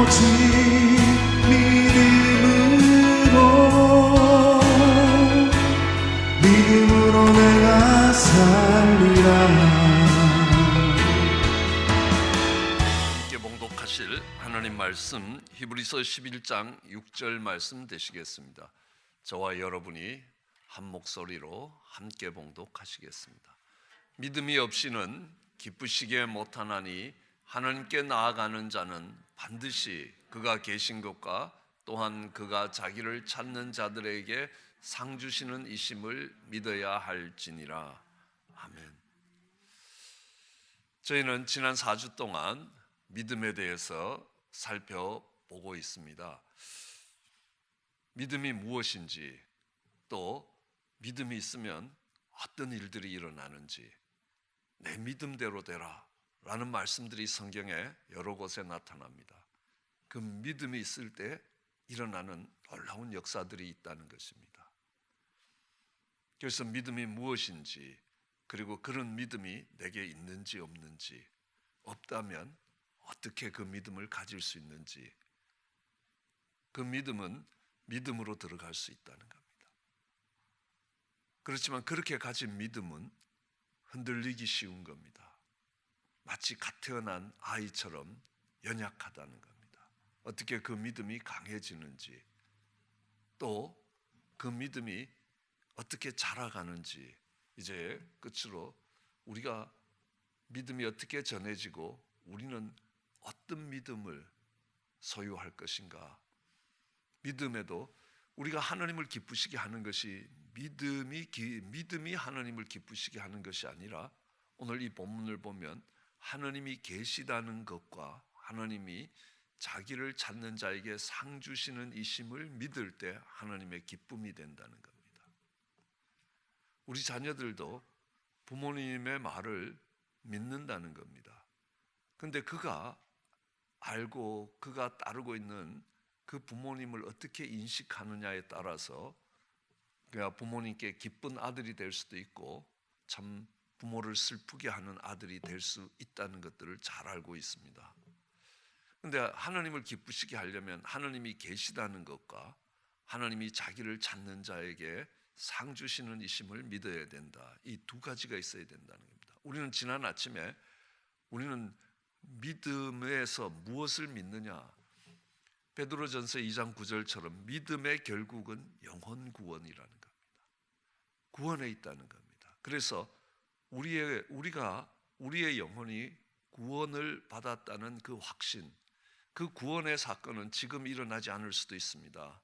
오직 믿음으로 내가 살리라. 함께 봉독하실 하나님 말씀 히브리서 11장 6절 말씀 되시겠습니다. 저와 여러분이 한 목소리로 함께 봉독하시겠습니다. 믿음이 없이는 기쁘시게 못하나니 하나님께 나아가는 자는 반드시 그가 계신 것과 또한 그가 자기를 찾는 자들에게 상 주시는 이심을 믿어야 할지니라. 아멘. 저희는 지난 4주 동안 믿음에 대해서 살펴보고 있습니다. 믿음이 무엇인지, 또 믿음이 있으면 어떤 일들이 일어나는지, 내 믿음대로 되라 라는 말씀들이 성경에 여러 곳에 나타납니다. 그 믿음이 있을 때 일어나는 놀라운 역사들이 있다는 것입니다. 그래서 믿음이 무엇인지, 그리고 그런 믿음이 내게 있는지 없는지, 없다면 어떻게 그 믿음을 가질 수 있는지, 그 믿음은 믿음으로 들어갈 수 있다는 겁니다. 그렇지만 그렇게 가진 믿음은 흔들리기 쉬운 겁니다. 마치 갓 태어난 아이처럼 연약하다는 겁니다. 어떻게 그 믿음이 강해지는지, 또 그 믿음이 어떻게 자라가는지, 이제 끝으로 우리가 믿음이 어떻게 전해지고 우리는 어떤 믿음을 소유할 것인가. 믿음에도 우리가 하나님을 기쁘시게 하는 것이 믿음이 하나님을 기쁘시게 하는 것이 아니라, 오늘 이 본문을 보면 하나님이 계시다는 것과 하나님이 자기를 찾는 자에게 상 주시는 이심을 믿을 때 하나님의 기쁨이 된다는 겁니다. 우리 자녀들도 부모님의 말을 믿는다는 겁니다. 근데 그가 알고 그가 따르고 있는 그 부모님을 어떻게 인식하느냐에 따라서 그가 부모님께 기쁜 아들이 될 수도 있고 참 부모를 슬프게 하는 아들이 될 수 있다는 것들을 잘 알고 있습니다. 근데 하나님을 기쁘시게 하려면 하나님이 계시다는 것과 하나님이 자기를 찾는 자에게 상 주시는 이심을 믿어야 된다. 이 두 가지가 있어야 된다는 겁니다. 우리는 지난 아침에 우리는 믿음에서 무엇을 믿느냐? 베드로전서 2장 9절처럼 믿음의 결국은 영혼 구원이라는 겁니다. 구원에 있다는 겁니다. 그래서 우리의 영혼이 구원을 받았다는 그 확신, 그 구원의 사건은 지금 일어나지 않을 수도 있습니다.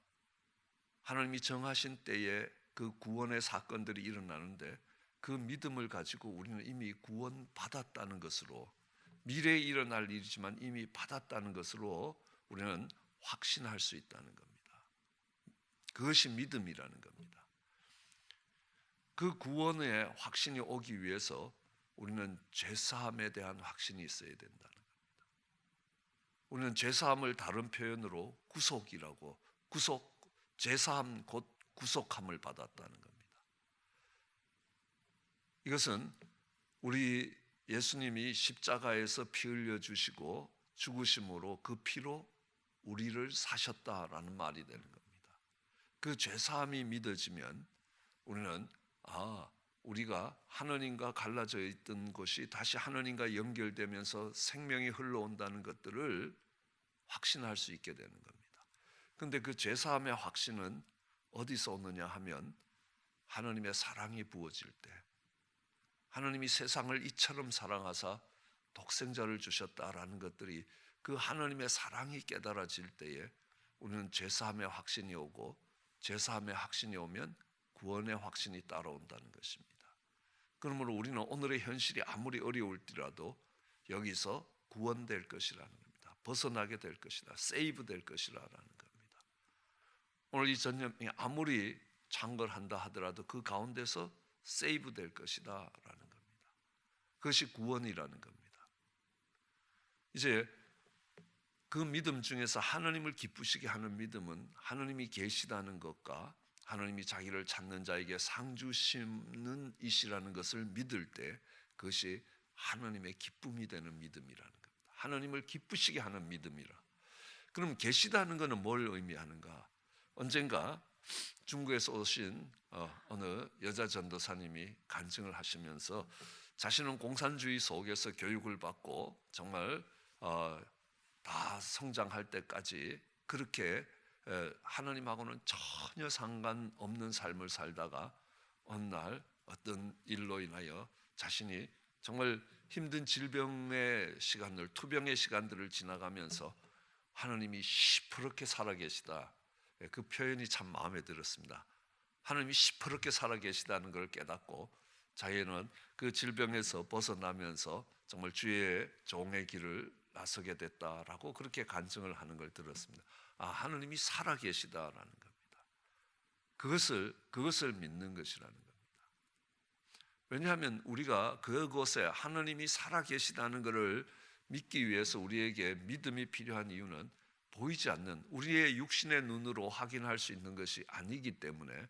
하나님이 정하신 때에 그 구원의 사건들이 일어나는데, 그 믿음을 가지고 우리는 이미 구원받았다는 것으로, 미래에 일어날 일이지만 이미 받았다는 것으로 우리는 확신할 수 있다는 겁니다. 그것이 믿음이라는 겁니다. 그 구원의 확신이 오기 위해서 우리는 죄사함에 대한 확신이 있어야 된다는 겁니다. 우리는 죄사함을 다른 표현으로 구속이라고, 죄사함 곧 구속함을 받았다는 겁니다. 이것은 우리 예수님이 십자가에서 피 흘려 주시고 죽으심으로 그 피로 우리를 사셨다라는 말이 되는 겁니다. 그 죄사함이 믿어지면 우리는 우리가 하나님과 갈라져 있던 것이 다시 하나님과 연결되면서 생명이 흘러온다는 것들을 확신할 수 있게 되는 겁니다. 그런데 그 죄사함의 확신은 어디서 오느냐 하면 하나님의 사랑이 부어질 때, 하나님이 세상을 이처럼 사랑하사 독생자를 주셨다라는 것들이, 그 하나님의 사랑이 깨달아질 때에 우리는 죄사함의 확신이 오고, 죄사함의 확신이 오면 구원의 확신이 따라온다는 것입니다. 그러므로 우리는 오늘의 현실이 아무리 어려울지라도 여기서 구원될 것이라는 겁니다. 벗어나게 될 것이다. 세이브 될 것이라는 겁니다. 오늘 이 전염이 아무리 창궐한다 하더라도 그 가운데서 세이브 될 것이다 라는 겁니다. 그것이 구원이라는 겁니다. 이제 그 믿음 중에서 하나님을 기쁘시게 하는 믿음은 하나님이 계시다는 것과 하나님이 자기를 찾는 자에게 상 주시는 이시라는 것을 믿을 때, 그것이 하나님의 기쁨이 되는 믿음이라는 겁니다. 하나님을 기쁘시게 하는 믿음이라. 그럼 계시다는 것은 뭘 의미하는가? 언젠가 중국에서 오신 어느 여자 전도사님이 간증을 하시면서 자신은 공산주의 속에서 교육을 받고 정말 다 성장할 때까지 그렇게 하나님하고는 전혀 상관없는 삶을 살다가 어느 날 어떤 일로 인하여 자신이 정말 힘든 질병의 시간들, 투병의 시간들을 지나가면서 하나님이 시퍼렇게 살아계시다. 그 표현이 참 마음에 들었습니다. 하나님이 시퍼렇게 살아계시다는 걸 깨닫고 자기는 그 질병에서 벗어나면서 정말 주의 종의 길을 나서게 됐다라고 그렇게 간증을 하는 걸 들었습니다. 하나님이 살아계시다라는 겁니다. 그것을 믿는 것이라는 겁니다. 왜냐하면 우리가 그곳에 하나님이 살아계시다는 것을 믿기 위해서 우리에게 믿음이 필요한 이유는 보이지 않는 우리의 육신의 눈으로 확인할 수 있는 것이 아니기 때문에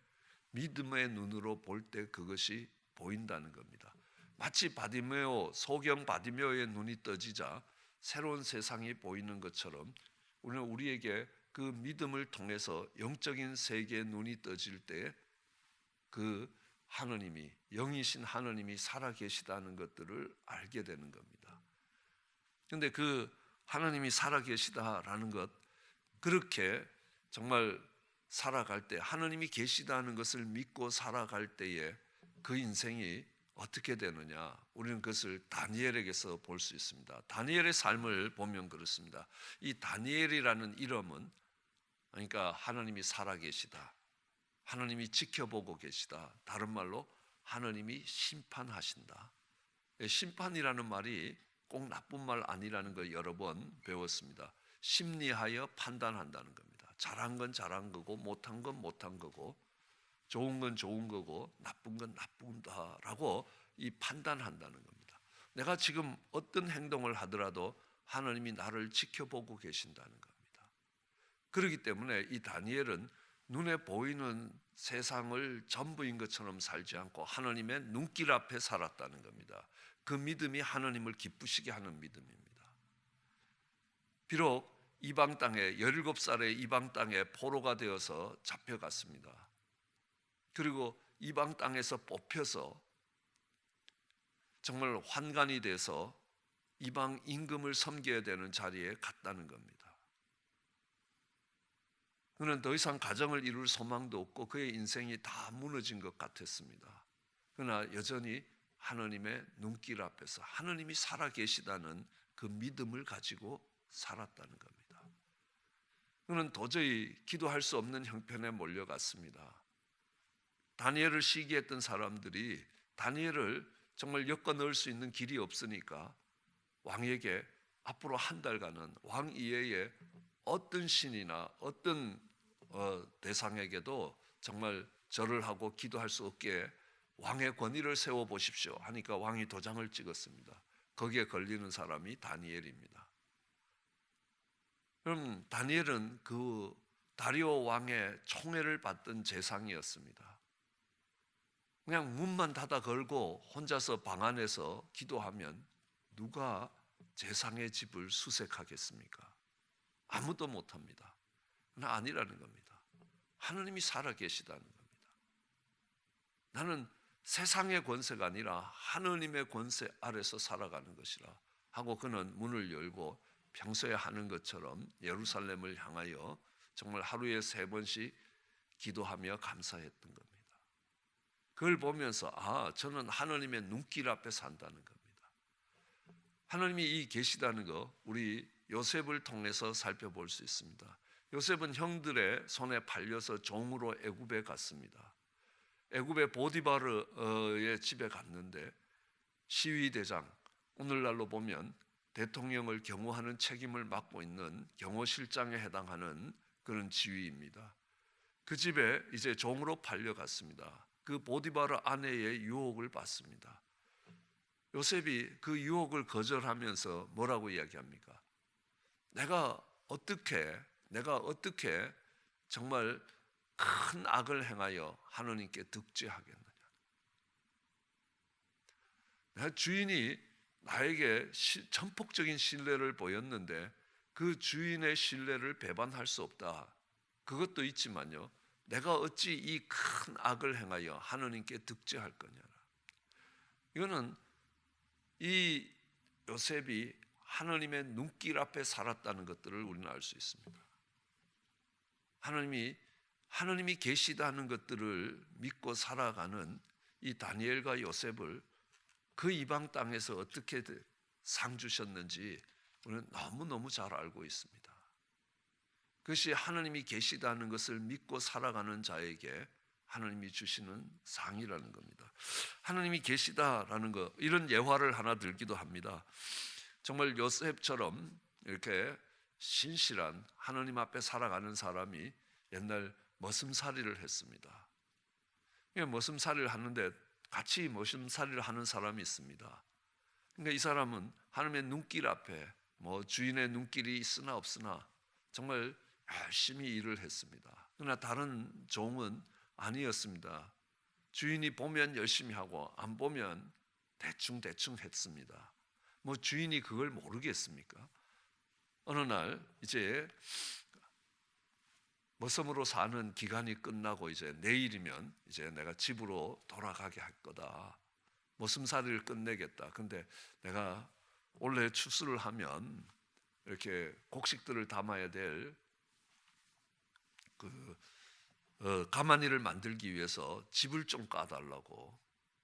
믿음의 눈으로 볼 때 그것이 보인다는 겁니다. 마치 바디메오, 소경 바디메오의 눈이 떠지자 새로운 세상이 보이는 것처럼 우리는 우리에게 그 믿음을 통해서 영적인 세계의 눈이 떠질 때 그 하나님이, 영이신 하나님이 살아계시다는 것들을 알게 되는 겁니다. 그런데 그 하나님이 살아계시다라는 것, 그렇게 정말 살아갈 때, 하나님이 계시다는 것을 믿고 살아갈 때에 그 인생이 어떻게 되느냐, 우리는 그것을 다니엘에게서 볼 수 있습니다. 다니엘의 삶을 보면 그렇습니다. 이 다니엘이라는 이름은, 그러니까 하나님이 살아계시다, 하나님이 지켜보고 계시다, 다른 말로 하나님이 심판하신다. 심판이라는 말이 꼭 나쁜 말 아니라는 걸 여러 번 배웠습니다. 심리하여 판단한다는 겁니다. 잘한 건 잘한 거고 못한 건 못한 거고 좋은 건 좋은 거고 나쁜 건 나쁜다라고 이 판단한다는 겁니다. 내가 지금 어떤 행동을 하더라도 하나님이 나를 지켜보고 계신다는 겁니다. 그렇기 때문에 이 다니엘은 눈에 보이는 세상을 전부인 것처럼 살지 않고 하나님의 눈길 앞에 살았다는 겁니다. 그 믿음이 하나님을 기쁘시게 하는 믿음입니다. 비록 이방 땅에 17살의 이방 땅에 포로가 되어서 잡혀갔습니다. 그리고 이방 땅에서 뽑혀서 정말 환관이 돼서 이방 임금을 섬겨야 되는 자리에 갔다는 겁니다. 그는 더 이상 가정을 이룰 소망도 없고 그의 인생이 다 무너진 것 같았습니다. 그러나 여전히 하나님의 눈길 앞에서 하나님이 살아계시다는 그 믿음을 가지고 살았다는 겁니다. 그는 도저히 기도할 수 없는 형편에 몰려갔습니다. 다니엘을 시기했던 사람들이 다니엘을 정말 엮어 넣을 수 있는 길이 없으니까 왕에게 앞으로 한 달간은 왕 이외에 어떤 신이나 어떤 대상에게도 정말 절을 하고 기도할 수 없게 왕의 권위를 세워보십시오 하니까 왕이 도장을 찍었습니다. 거기에 걸리는 사람이 다니엘입니다. 그럼 다니엘은 그 다리오 왕의 총애를 받던 재상이었습니다. 그냥 문만 닫아 걸고 혼자서 방 안에서 기도하면 누가 재상의 집을 수색하겠습니까? 아무도 못합니다. 그러나 아니라는 겁니다. 하나님이 살아계시다는 겁니다. 나는 세상의 권세가 아니라 하나님의 권세 아래서 살아가는 것이라 하고 그는 문을 열고 평소에 하는 것처럼 예루살렘을 향하여 정말 하루에 3번씩 기도하며 감사했던 겁니다. 그걸 보면서 저는 하나님의 눈길 앞에 산다는 겁니다. 하나님이 이 계시다는 거 우리 요셉을 통해서 살펴볼 수 있습니다. 요셉은 형들의 손에 팔려서 종으로 애굽에 갔습니다. 애굽의 보디바르의 집에 갔는데 시위대장, 오늘날로 보면 대통령을 경호하는 책임을 맡고 있는 경호실장에 해당하는 그런 지위입니다. 그 집에 이제 종으로 팔려갔습니다. 그 보디바르 아내의 유혹을 받습니다. 요셉이 그 유혹을 거절하면서 뭐라고 이야기합니까? 내가 어떻게 정말 큰 악을 행하여 하나님께 득죄하겠느냐? 내 주인이 나에게 전폭적인 신뢰를 보였는데 그 주인의 신뢰를 배반할 수 없다. 그것도 있지만요, 내가 어찌 이 큰 악을 행하여 하느님께 득죄할 거냐라. 이거는 이 요셉이 하나님의 눈길 앞에 살았다는 것들을 우리는 알 수 있습니다. 하나님이 계시다는 것들을 믿고 살아가는 이 다니엘과 요셉을 그 이방 땅에서 어떻게 상 주셨는지 우리는 너무너무 잘 알고 있습니다. 그것이 하나님이 계시다는 것을 믿고 살아가는 자에게 하나님이 주시는 상이라는 겁니다. 하나님이 계시다라는 것, 이런 예화를 하나 들기도 합니다. 정말 요셉처럼 이렇게 신실한 하나님 앞에 살아가는 사람이 옛날 머슴살이를 했습니다. 머슴살이를 하는데 같이 머슴살이를 하는 사람이 있습니다. 그러니까 이 사람은 하나님의 눈길 앞에 주인의 눈길이 있으나 없으나 정말 열심히 일을 했습니다. 그러나 다른 종은 아니었습니다. 주인이 보면 열심히 하고 안 보면 대충 했습니다. 주인이 그걸 모르겠습니까? 어느 날 이제 머슴으로 사는 기간이 끝나고 이제 내일이면 이제 내가 집으로 돌아가게 할 거다. 머슴살이를 끝내겠다. 근데 내가 원래 추수를 하면 이렇게 곡식들을 담아야 될 가마니를 만들기 위해서 집을 좀 까달라고.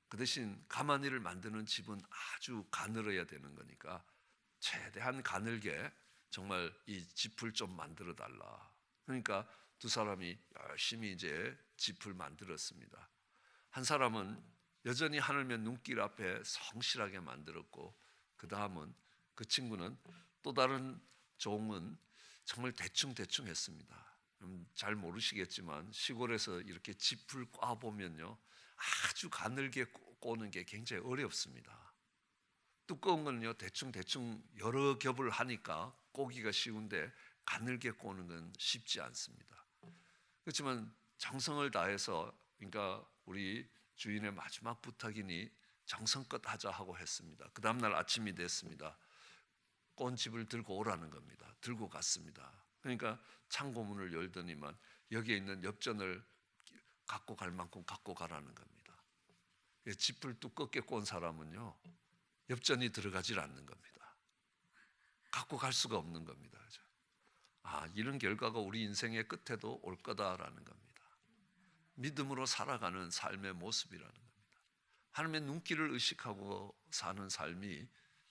그 대신 가마니를 만드는 집은 아주 가늘어야 되는 거니까 최대한 가늘게 정말 이 집을 좀 만들어 달라. 그러니까 두 사람이 열심히 이제 집을 만들었습니다. 한 사람은 여전히 하늘의 눈길 앞에 성실하게 만들었고, 그 다음은 그 친구는 또 다른 종은 정말 대충 했습니다. 잘 모르시겠지만 시골에서 이렇게 짚을 꽈 보면요, 아주 가늘게 꼬는 게 굉장히 어렵습니다. 두꺼운 거는요 대충 여러 겹을 하니까 꼬기가 쉬운데 가늘게 꼬는 건 쉽지 않습니다. 그렇지만 정성을 다해서, 그러니까 우리 주인의 마지막 부탁이니 정성껏 하자 하고 했습니다. 그 다음날 아침이 됐습니다. 꼰집을 들고 오라는 겁니다. 들고 갔습니다. 그러니까 창고문을 열더니만 여기에 있는 엽전을 갖고 갈 만큼 갖고 가라는 겁니다. 짚을 두껍게 꼰 사람은요 엽전이 들어가질 않는 겁니다. 갖고 갈 수가 없는 겁니다. 이런 결과가 우리 인생의 끝에도 올 거다라는 겁니다. 믿음으로 살아가는 삶의 모습이라는 겁니다. 하나님의 눈길을 의식하고 사는 삶이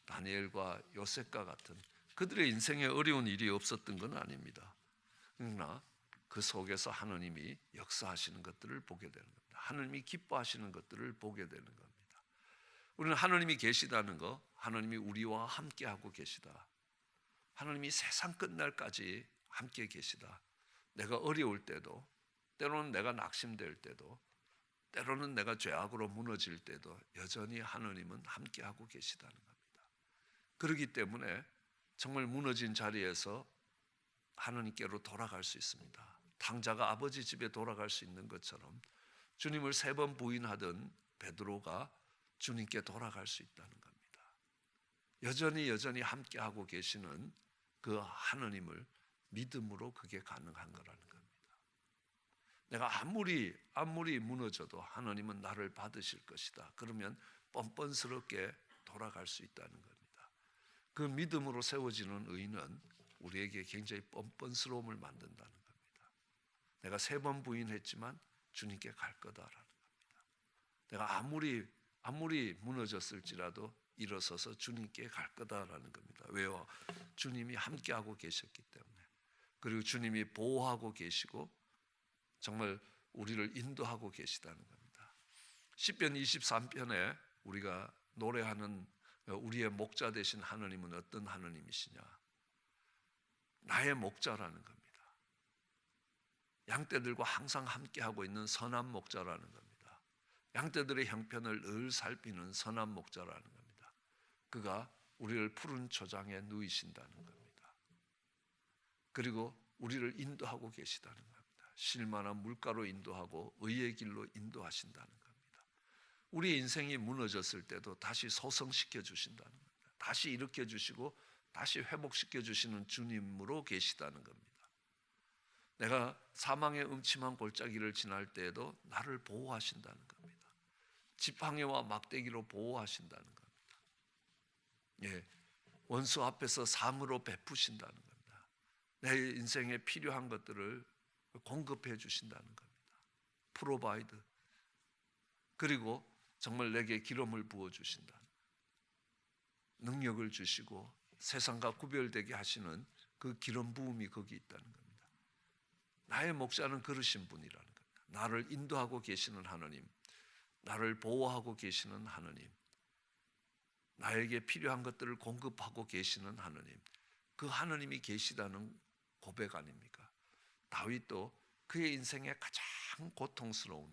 다니엘과 요셉과 같은 그들의 인생에 어려운 일이 없었던 건 아닙니다. 그러나 그 속에서 하나님이 역사하시는 것들을 보게 되는 겁니다. 하나님이 기뻐하시는 것들을 보게 되는 겁니다. 우리는 하나님이 계시다는 거, 하나님이 우리와 함께하고 계시다. 하나님이 세상 끝날까지 함께 계시다. 내가 어려울 때도, 때로는 내가 낙심될 때도, 때로는 내가 죄악으로 무너질 때도 여전히 하나님은 함께하고 계시다는 겁니다. 그렇기 때문에 정말 무너진 자리에서 하나님께로 돌아갈 수 있습니다. 탕자가 아버지 집에 돌아갈 수 있는 것처럼 주님을 3번 부인하던 베드로가 주님께 돌아갈 수 있다는 겁니다. 여전히 함께하고 계시는 그 하나님을 믿음으로 그게 가능한 거라는 겁니다. 내가 아무리 무너져도 하나님은 나를 받으실 것이다. 그러면 뻔뻔스럽게 돌아갈 수 있다는 겁니다. 그 믿음으로 세워지는 의는 우리에게 굉장히 뻔뻔스러움을 만든다는 겁니다. 내가 3번 부인했지만 주님께 갈 거다라는 겁니다. 내가 아무리 무너졌을지라도 일어서서 주님께 갈 거다라는 겁니다. 왜요? 주님이 함께하고 계셨기 때문에. 그리고 주님이 보호하고 계시고 정말 우리를 인도하고 계시다는 겁니다. 시편 23편에 우리가 노래하는 우리의 목자 되신 하나님은 어떤 하나님이시냐? 나의 목자라는 겁니다. 양떼들과 항상 함께하고 있는 선한 목자라는 겁니다. 양떼들의 형편을 늘 살피는 선한 목자라는 겁니다. 그가 우리를 푸른 초장에 누이신다는 겁니다. 그리고 우리를 인도하고 계시다는 겁니다. 쉴만한 물가로 인도하고 의의 길로 인도하신다는 겁니다. 우리 인생이 무너졌을 때도 다시 소성시켜 주신다는 겁니다. 다시 일으켜 주시고 다시 회복시켜 주시는 주님으로 계시다는 겁니다. 내가 사망의 음침한 골짜기를 지날 때에도 나를 보호하신다는 겁니다. 지팡이와 막대기로 보호하신다는 겁니다. 예, 원수 앞에서 상으로 베푸신다는 겁니다. 내 인생에 필요한 것들을 공급해 주신다는 겁니다. 프로바이드. 그리고 정말 내게 기름을 부어 주신다. 능력을 주시고 세상과 구별되게 하시는 그 기름 부음이 거기 있다는 겁니다. 나의 목자는 그러신 분이라는 겁니다. 나를 인도하고 계시는 하나님, 나를 보호하고 계시는 하나님, 나에게 필요한 것들을 공급하고 계시는 하나님, 그 하나님이 계시다는 고백 아닙니까? 다윗도 그의 인생에 가장 고통스러운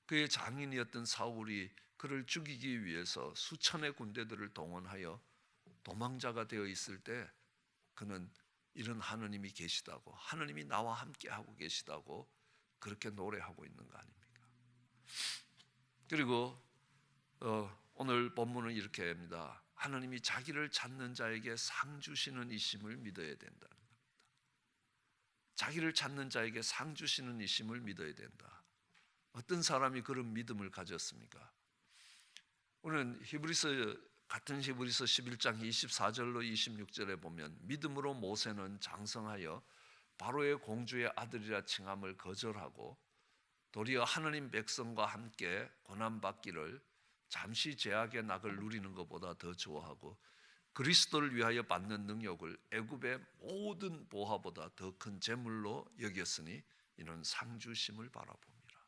그의 장인이었던 사울이 그를 죽이기 위해서 수천의 군대들을 동원하여 도망자가 되어 있을 때 그는 이런 하나님이 계시다고, 하나님이 나와 함께 하고 계시다고 그렇게 노래하고 있는 거 아닙니까? 그리고 오늘 본문은 이렇게 합니다. 하나님이 자기를 찾는 자에게 상 주시는 이심을 믿어야 된다는 겁니다. 자기를 찾는 자에게 상 주시는 이심을 믿어야 된다. 어떤 사람이 그런 믿음을 가졌습니까? 오늘 같은 히브리서 11장 24절로 26절에 보면 믿음으로 모세는 장성하여 바로의 공주의 아들이라 칭함을 거절하고 도리어 하느님 백성과 함께 고난받기를 잠시 죄악의 낙을 누리는 것보다 더 좋아하고 그리스도를 위하여 받는 능력을 애굽의 모든 보화보다 더 큰 재물로 여겼으니 이는 상주심을 바라봅니다.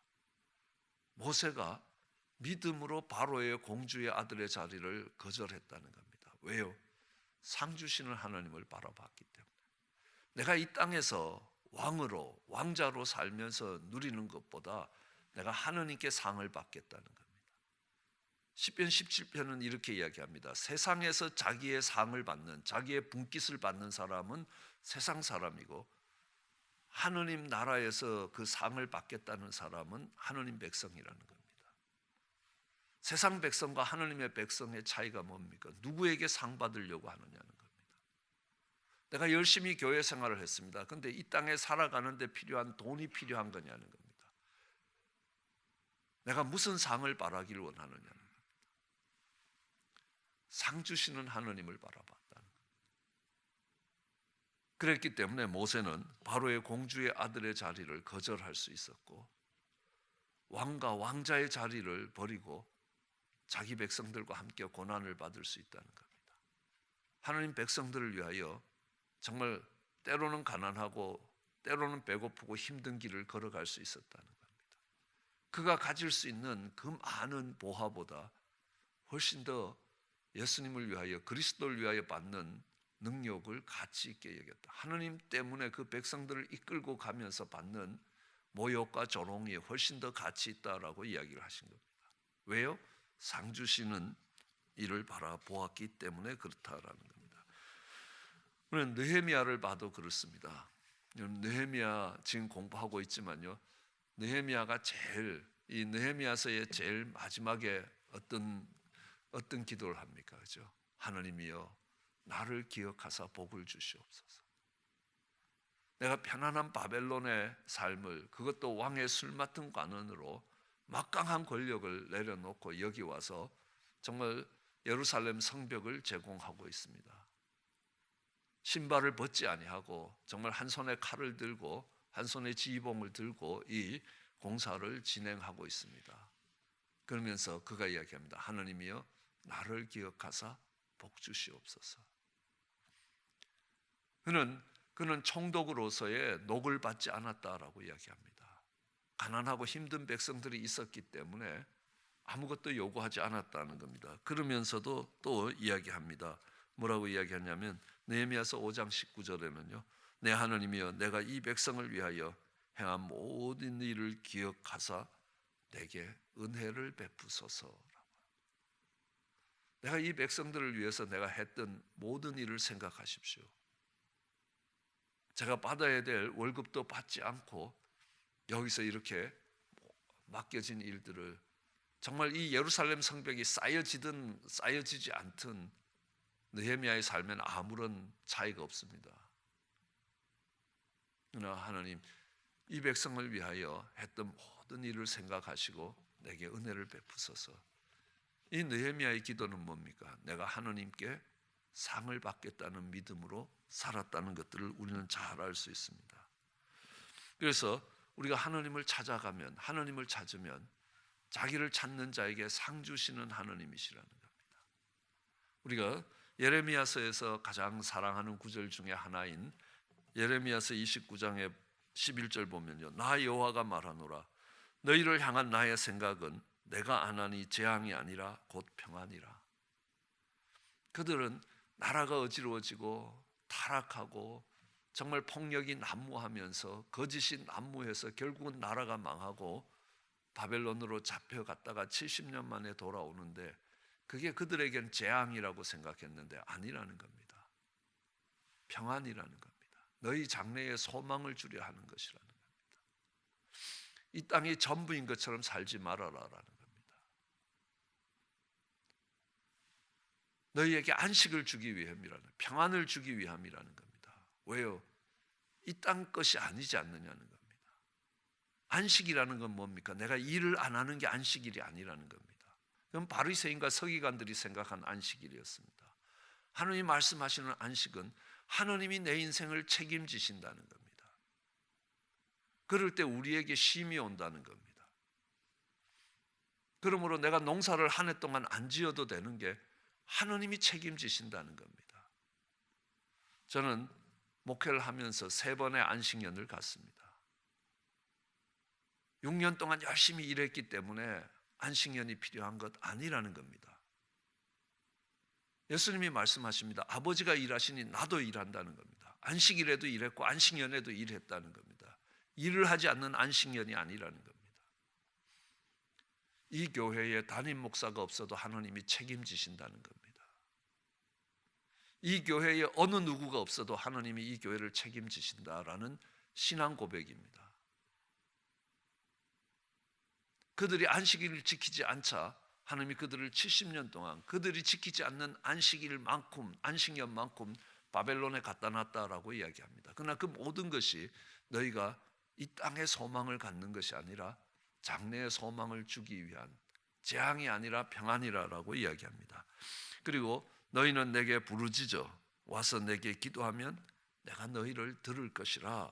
모세가 믿음으로 바로의 공주의 아들의 자리를 거절했다는 겁니다. 왜요? 상 주시는 하나님을 바라봤기 때문에. 내가 이 땅에서 왕으로 왕자로 살면서 누리는 것보다 내가 하나님께 상을 받겠다는 겁니다. 시편 17편은 이렇게 이야기합니다. 세상에서 자기의 상을 받는, 자기의 분깃을 받는 사람은 세상 사람이고 하느님 나라에서 그 상을 받겠다는 사람은 하느님 백성이라는 겁니다. 세상 백성과 하느님의 백성의 차이가 뭡니까? 누구에게 상 받으려고 하느냐는 겁니다. 내가 열심히 교회 생활을 했습니다. 그런데 이 땅에 살아가는데 필요한 돈이 필요한 거냐는 겁니다. 내가 무슨 상을 바라기를 원하느냐는 겁니다. 상 주시는 하느님을 바라봤다는 겁니다. 그랬기 때문에 모세는 바로의 공주의 아들의 자리를 거절할 수 있었고 왕과 왕자의 자리를 버리고 자기 백성들과 함께 고난을 받을 수 있다는 겁니다. 하나님 백성들을 위하여 정말 때로는 가난하고 때로는 배고프고 힘든 길을 걸어갈 수 있었다는 겁니다. 그가 가질 수 있는 그 많은 보화보다 훨씬 더 예수님을 위하여 그리스도를 위하여 받는 능력을 가치 있게 여겼다. 하나님 때문에 그 백성들을 이끌고 가면서 받는 모욕과 조롱이 훨씬 더 가치 있다라고 이야기를 하신 겁니다. 왜요? 상 주시는 이를 바라보았기 때문에 그렇다라는 겁니다. 우리는 느헤미야를 봐도 그렇습니다. 느헤미야 지금 공부하고 있지만요. 느헤미야가 이 느헤미야서의 제일 마지막에 어떤 기도를 합니까? 그죠? 하나님이여 나를 기억하사 복을 주시옵소서. 내가 편안한 바벨론의 삶을 그것도 왕의 술 맡은 관원으로 막강한 권력을 내려놓고 여기 와서 정말 예루살렘 성벽을 제공하고 있습니다. 신발을 벗지 아니하고 정말 한 손에 칼을 들고 한 손에 지휘봉을 들고 이 공사를 진행하고 있습니다. 그러면서 그가 이야기합니다. 하나님이여 나를 기억하사 복 주시옵소서. 그는 총독으로서의 녹을 받지 않았다라고 이야기합니다. 가난하고 힘든 백성들이 있었기 때문에 아무것도 요구하지 않았다는 겁니다. 그러면서도 또 이야기합니다. 뭐라고 이야기하냐면 느헤미야서 5장 19절에는요. 내 하나님이여 내가 이 백성을 위하여 행한 모든 일을 기억하사 내게 은혜를 베푸소서. 내가 이 백성들을 위해서 내가 했던 모든 일을 생각하십시오. 제가 받아야 될 월급도 받지 않고 여기서 이렇게 맡겨진 일들을 정말 이 예루살렘 성벽이 쌓여지든 쌓여지지 않든 느헤미야의 삶에는 아무런 차이가 없습니다. 그러나 하나님 이 백성을 위하여 했던 모든 일을 생각하시고 내게 은혜를 베푸소서. 이 느헤미야의 기도는 뭡니까? 내가 하나님께 상을 받겠다는 믿음으로 살았다는 것들을 우리는 잘 알 수 있습니다. 그래서 우리가 하나님을 찾아가면, 하나님을 찾으면 자기를 찾는 자에게 상 주시는 하나님이시라는 겁니다. 우리가 예레미야서에서 가장 사랑하는 구절 중에 하나인 예레미야서 29장의 11절 보면요, 나 여호와가 말하노라 너희를 향한 나의 생각은 내가 안하니 재앙이 아니라 곧 평안이라. 그들은 나라가 어지러워지고 타락하고 정말 폭력이 난무하면서 거짓이 난무해서 결국은 나라가 망하고 바벨론으로 잡혀갔다가 70년 만에 돌아오는데 그게 그들에겐 재앙이라고 생각했는데 아니라는 겁니다. 평안이라는 겁니다. 너희 장래에 소망을 주려 하는 것이라는 겁니다. 이 땅이 전부인 것처럼 살지 말아라라는 겁니다. 너희에게 안식을 주기 위함이라는, 평안을 주기 위함이라는 겁니다. 왜요? 이 땅 것이 아니지 않느냐는 겁니다. 안식이라는 건 뭡니까? 내가 일을 안 하는 게 안식일이 아니라는 겁니다. 그럼 바리새인과 서기관들이 생각한 안식일이었습니다. 하나님 말씀하시는 안식은 하나님이 내 인생을 책임지신다는 겁니다. 그럴 때 우리에게 쉼이 온다는 겁니다. 그러므로 내가 농사를 한 해 동안 안 지어도 되는 게 하나님이 책임지신다는 겁니다. 저는 목회를 하면서 3번의 안식년을 갔습니다. 6년 동안 열심히 일했기 때문에 안식년이 필요한 것 아니라는 겁니다. 예수님이 말씀하십니다. 아버지가 일하시니 나도 일한다는 겁니다. 안식일에도 일했고 안식년에도 일했다는 겁니다. 일을 하지 않는 안식년이 아니라는 겁니다. 이 교회에 담임 목사가 없어도 하나님이 책임지신다는 겁니다. 이 교회에 어느 누구가 없어도 하나님이 이 교회를 책임지신다라는 신앙 고백입니다. 그들이 안식일을 지키지 않자 하나님이 그들을 70년 동안 그들이 지키지 않는 안식일만큼, 안식년만큼 바벨론에 갖다 놨다라고 이야기합니다. 그러나 그 모든 것이 너희가 이 땅의 소망을 갖는 것이 아니라 장래의 소망을 주기 위한 재앙이 아니라 평안이라고 이야기합니다. 그리고 너희는 내게 부르짖어 와서 내게 기도하면 내가 너희를 들을 것이라.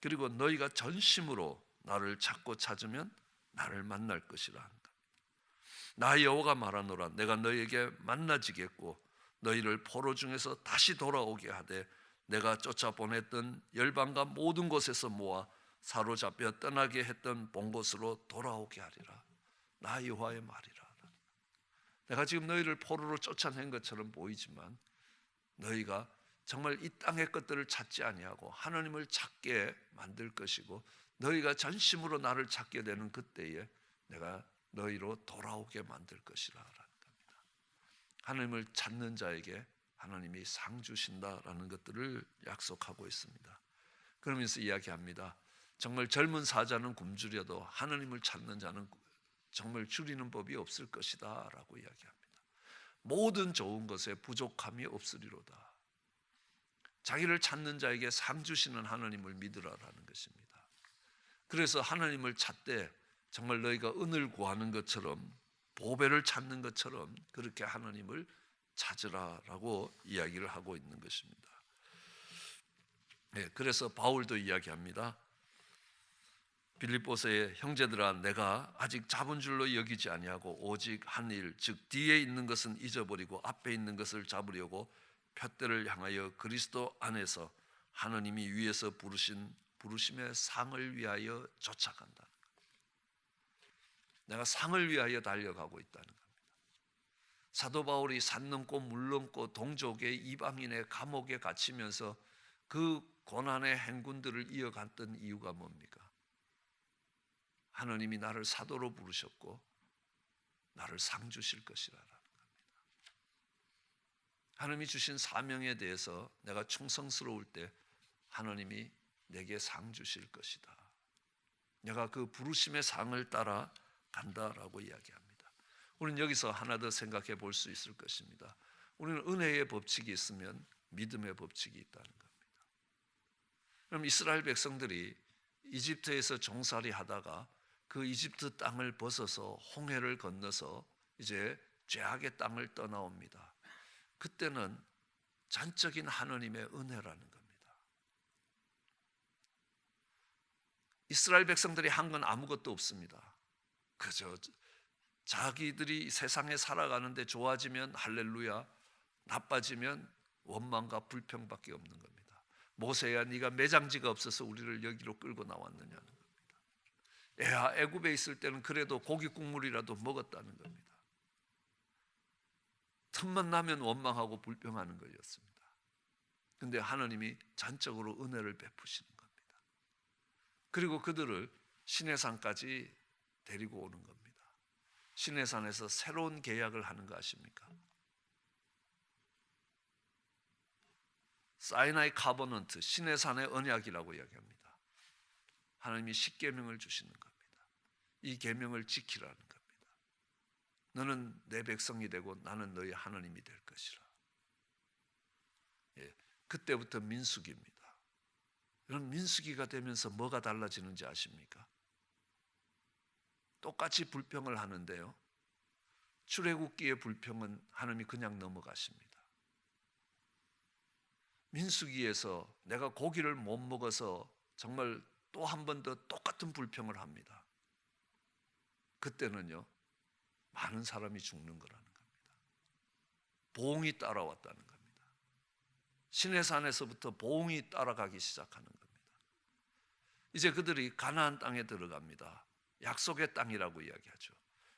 그리고 너희가 전심으로 나를 찾고 찾으면 나를 만날 것이라. 나 여호와가 말하노라 내가 너희에게 만나지겠고 너희를 포로 중에서 다시 돌아오게 하되 내가 쫓아보냈던 열방과 모든 곳에서 모아 사로잡혀 떠나게 했던 본 곳으로 돌아오게 하리라. 나 여호와의 말이라. 내가 지금 너희를 포로로 쫓아낸 것처럼 보이지만 너희가 정말 이 땅의 것들을 찾지 아니하고 하나님을 찾게 만들 것이고 너희가 전심으로 나를 찾게 되는 그때에 내가 너희로 돌아오게 만들 것이라는 겁니다. 하나님을 찾는 자에게 하나님이 상 주신다라는 것들을 약속하고 있습니다. 그러면서 이야기합니다. 정말 젊은 사자는 굶주려도 하나님을 찾는 자는 정말 줄이는 법이 없을 것이다 라고 이야기합니다. 모든 좋은 것에 부족함이 없으리로다. 자기를 찾는 자에게 상 주시는 하나님을 믿으라라는 것입니다. 그래서 하나님을 찾되 정말 너희가 은을 구하는 것처럼 보배를 찾는 것처럼 그렇게 하나님을 찾으라라고 이야기를 하고 있는 것입니다. 네, 그래서 바울도 이야기합니다. 빌립보서의 형제들아 내가 아직 잡은 줄로 여기지 아니하고 오직 한 일 즉 뒤에 있는 것은 잊어버리고 앞에 있는 것을 잡으려고 푯대를 향하여 그리스도 안에서 하나님이 위에서 부르신 부르심의 상을 위하여 쫓아간다. 내가 상을 위하여 달려가고 있다는 겁니다. 사도 바울이 산 넘고 물 넘고 동족의 이방인의 감옥에 갇히면서 그 고난의 행군들을 이어갔던 이유가 뭡니까? 하나님이 나를 사도로 부르셨고 나를 상 주실 것이라는 겁니다. 하나님이 주신 사명에 대해서 내가 충성스러울 때 하나님이 내게 상 주실 것이다. 내가 그 부르심의 상을 따라 간다라고 이야기합니다. 우리는 여기서 하나 더 생각해 볼 수 있을 것입니다. 우리는 은혜의 법칙이 있으면 믿음의 법칙이 있다는 겁니다. 그럼 이스라엘 백성들이 이집트에서 종살이 하다가 그 이집트 땅을 벗어서 홍해를 건너서 이제 죄악의 땅을 떠나옵니다. 그때는 전적인 하나님의 은혜라는 겁니다. 이스라엘 백성들이 한 건 아무것도 없습니다. 그저 자기들이 세상에 살아가는데 좋아지면 할렐루야, 나빠지면 원망과 불평밖에 없는 겁니다. 모세야, 네가 매장지가 없어서 우리를 여기로 끌고 나왔느냐는 겁니다. 야, 애굽에 있을 때는 그래도 고기 국물이라도 먹었다는 겁니다. 틈만 나면 원망하고 불평하는 거였습니다. 그런데 하나님이 전적으로 은혜를 베푸시는 겁니다. 그리고 그들을 시내산까지 데리고 오는 겁니다. 시내산에서 새로운 계약을 하는 거 아십니까? 사이나이 카버넌트, 시내산의 언약이라고 이야기합니다. 하나님이 십계명을 주시는 겁니다. 이 계명을 지키라는 겁니다. 너는 내 백성이 되고 나는 너희 하나님이 될 것이라. 예, 그때부터 민수기입니다. 이런 민수기가 되면서 뭐가 달라지는지 아십니까? 똑같이 불평을 하는데요, 출애굽기의 불평은 하나님이 그냥 넘어가십니다. 민수기에서 내가 고기를 못 먹어서 정말 또 한 번 더 똑같은 불평을 합니다. 그때는요, 많은 사람이 죽는 거라는 겁니다. 보응이 따라왔다는 겁니다. 시내산에서부터 보응이 따라가기 시작하는 겁니다. 이제 그들이 가나안 땅에 들어갑니다. 약속의 땅이라고 이야기하죠.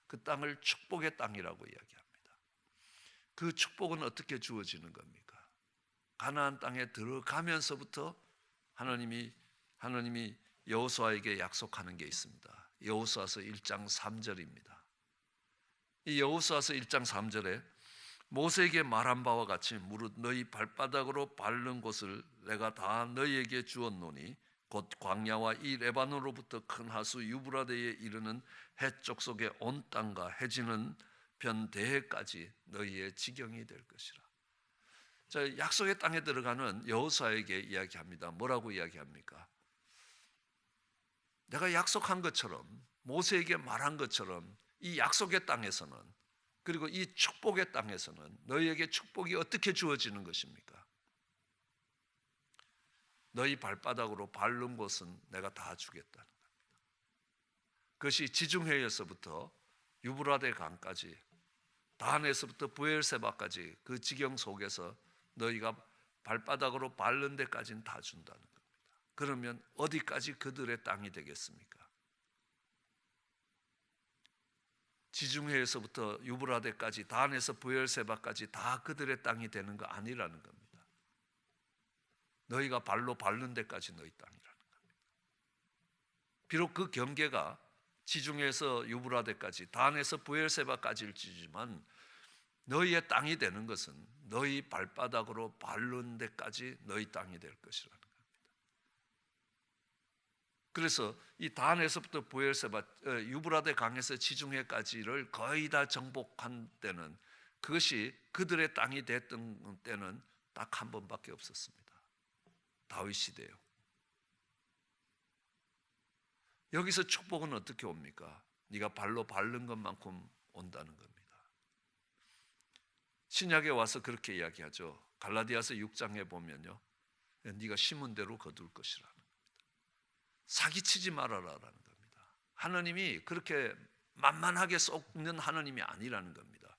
그 땅을 축복의 땅이라고 이야기합니다. 그 축복은 어떻게 주어지는 겁니까? 가나안 땅에 들어가면서부터 하나님이 여호수아에게 약속하는 게 있습니다. 여호수아서 1장 3절입니다. 이 여호수아서 1장 3절에 모세에게 말한 바와 같이 무릇 너희 발바닥으로 밟는 곳을 내가 다 너희에게 주었노니 곧 광야와 이 레바논으로부터 큰 하수 유브라데에 이르는 해쪽 속의 온 땅과 해지는 변대해까지 너희의 지경이 될 것이라. 자, 약속의 땅에 들어가는 여호수아에게 이야기합니다. 뭐라고 이야기합니까? 내가 약속한 것처럼, 모세에게 말한 것처럼 이 약속의 땅에서는, 그리고 이 축복의 땅에서는 너희에게 축복이 어떻게 주어지는 것입니까? 너희 발바닥으로 밟는 곳은 내가 다 주겠다는 겁니다. 그것이 지중해에서부터 유브라데 강까지, 단에서부터 브엘세바까지 그 지경 속에서 너희가 발바닥으로 밟는 데까지는 다 준다는 겁니다. 그러면 어디까지 그들의 땅이 되겠습니까? 지중해에서부터 유브라데까지, 단에서 브엘세바까지 다 그들의 땅이 되는 거 아니라는 겁니다. 너희가 발로 밟는 데까지 너희 땅이라는 겁니다. 비록 그 경계가 지중해에서 유브라데까지, 단에서 브엘세바까지일지만 너희의 땅이 되는 것은 너희 발바닥으로 밟는 데까지 너희 땅이 될 것이라는 겁니다. 그래서 이 단에서부터 브엘세바, 유브라데 강에서 지중해까지를 거의 다 정복한 때는, 그것이 그들의 땅이 됐던 때는 딱 한 번밖에 없었습니다. 다윗 시대요. 여기서 축복은 어떻게 옵니까? 네가 발로 밟는 것만큼 온다는 겁니다. 신약에 와서 그렇게 이야기하죠. 갈라디아서 6장에 보면요, 네가 심은 대로 거둘 것이라는 겁니다. 사기치지 말아라라는 겁니다. 하나님이 그렇게 만만하게 쏟는 하나님이 아니라는 겁니다.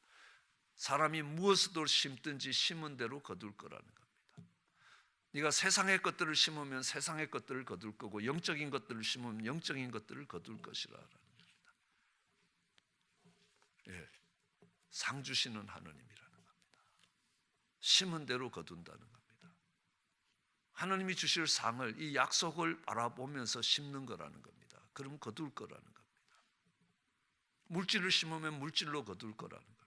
사람이 무엇을 심든지 심은 대로 거둘 거라는 겁니다. 네가 세상의 것들을 심으면 세상의 것들을 거둘 거고, 영적인 것들을 심으면 영적인 것들을 거둘 것이라는 겁니다. 예, 상 주시는 하나님이라는 겁니다. 심은 대로 거둔다는 겁니다. 하나님이 주실 상을, 이 약속을 바라보면서 심는 거라는 겁니다. 그럼 거둘 거라는 겁니다. 물질을 심으면 물질로 거둘 거라는 겁니다.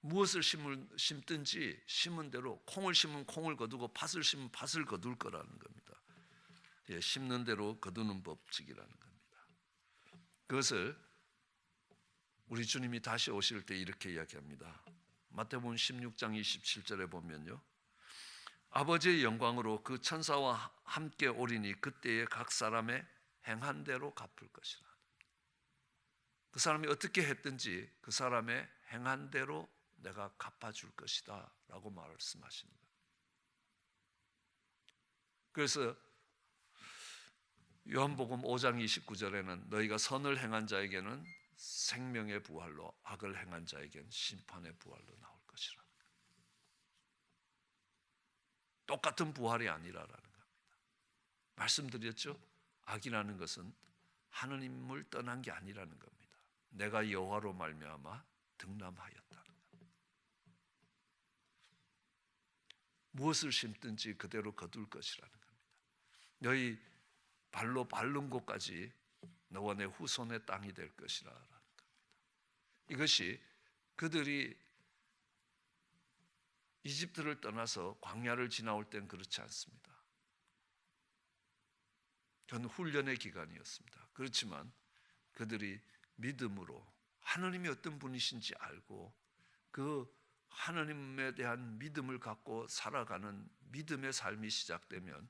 무엇을 심든지 심은 대로, 콩을 심으면 콩을 거두고 팥을 심으면 팥을 거둘 거라는 겁니다. 예, 심는 대로 거두는 법칙이라는 겁니다. 그것을 우리 주님이 다시 오실 때 이렇게 이야기합니다. 마태복음 16장 27절에 보면요, 아버지의 영광으로 그 천사와 함께 오리니 그때에 각 사람의 행한 대로 갚을 것이라. 그 사람이 어떻게 했든지 그 사람의 행한 대로 내가 갚아줄 것이다 라고 말씀하시는 거예요. 그래서 요한복음 5장 29절에는 너희가 선을 행한 자에게는 생명의 부활로, 악을 행한 자에게는 심판의 부활로 나올 것이라. 똑같은 부활이 아니라라는 겁니다. 말씀드렸죠? 악이라는 것은 하느님을 떠난 게 아니라는 겁니다. 내가 여호와로 말미암아 등남하였다는 겁니다. 무엇을 심든지 그대로 거둘 것이라는 겁니다. 너희 발로 밟는 곳까지 너와 내 후손의 땅이 될 것이라는 겁니다. 이것이 그들이 이집트를 떠나서 광야를 지나올 땐 그렇지 않습니다. 그건 훈련의 기간이었습니다. 그렇지만 그들이 믿음으로 하나님이 어떤 분이신지 알고 그 하나님에 대한 믿음을 갖고 살아가는 믿음의 삶이 시작되면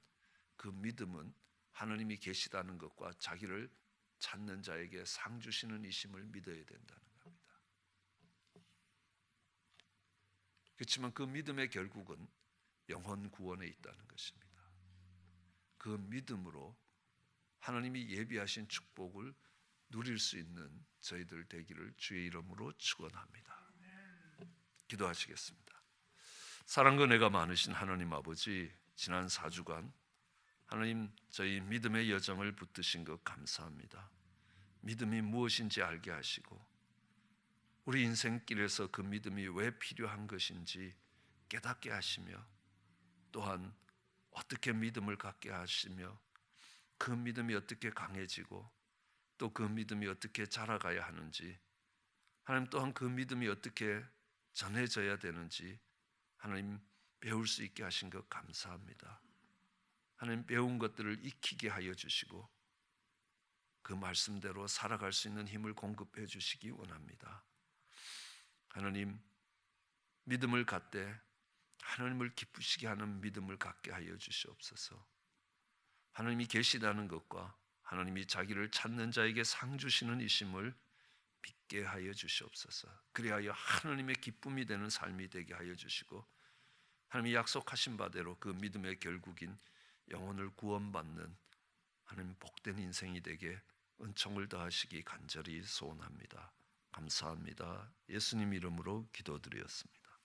그 믿음은 하나님이 계시다는 것과 자기를 찾는 자에게 상 주시는 이심을 믿어야 된다는 겁니다. 그렇지만 그 믿음의 결국은 영혼 구원에 있다는 것입니다. 그 믿음으로 하나님이 예비하신 축복을 누릴 수 있는 저희들 되기를 주의 이름으로 축원합니다. 기도하시겠습니다. 사랑과 은혜가 많으신 하나님 아버지, 지난 4주간 하나님 저희 믿음의 여정을 붙드신 것 감사합니다. 믿음이 무엇인지 알게 하시고 우리 인생길에서 그 믿음이 왜 필요한 것인지 깨닫게 하시며 또한 어떻게 믿음을 갖게 하시며 그 믿음이 어떻게 강해지고 또 그 믿음이 어떻게 자라가야 하는지, 하나님 또한 그 믿음이 어떻게 전해져야 되는지 하나님 배울 수 있게 하신 것 감사합니다. 하나님 배운 것들을 익히게 하여 주시고 그 말씀대로 살아갈 수 있는 힘을 공급해 주시기 원합니다. 하나님, 믿음을 갖되 하나님을 기쁘시게 하는 믿음을 갖게 하여 주시옵소서. 하나님이 계시다는 것과 하나님이 자기를 찾는 자에게 상 주시는 이심을 믿게 하여 주시옵소서. 그리하여 하나님의 기쁨이 되는 삶이 되게 하여 주시고 하나님이 약속하신 바대로 그 믿음의 결국인 영혼을 구원받는 하나님 복된 인생이 되게 은총을 더하시기 간절히 소원합니다. 감사합니다. 예수님 이름으로 기도드렸습니다.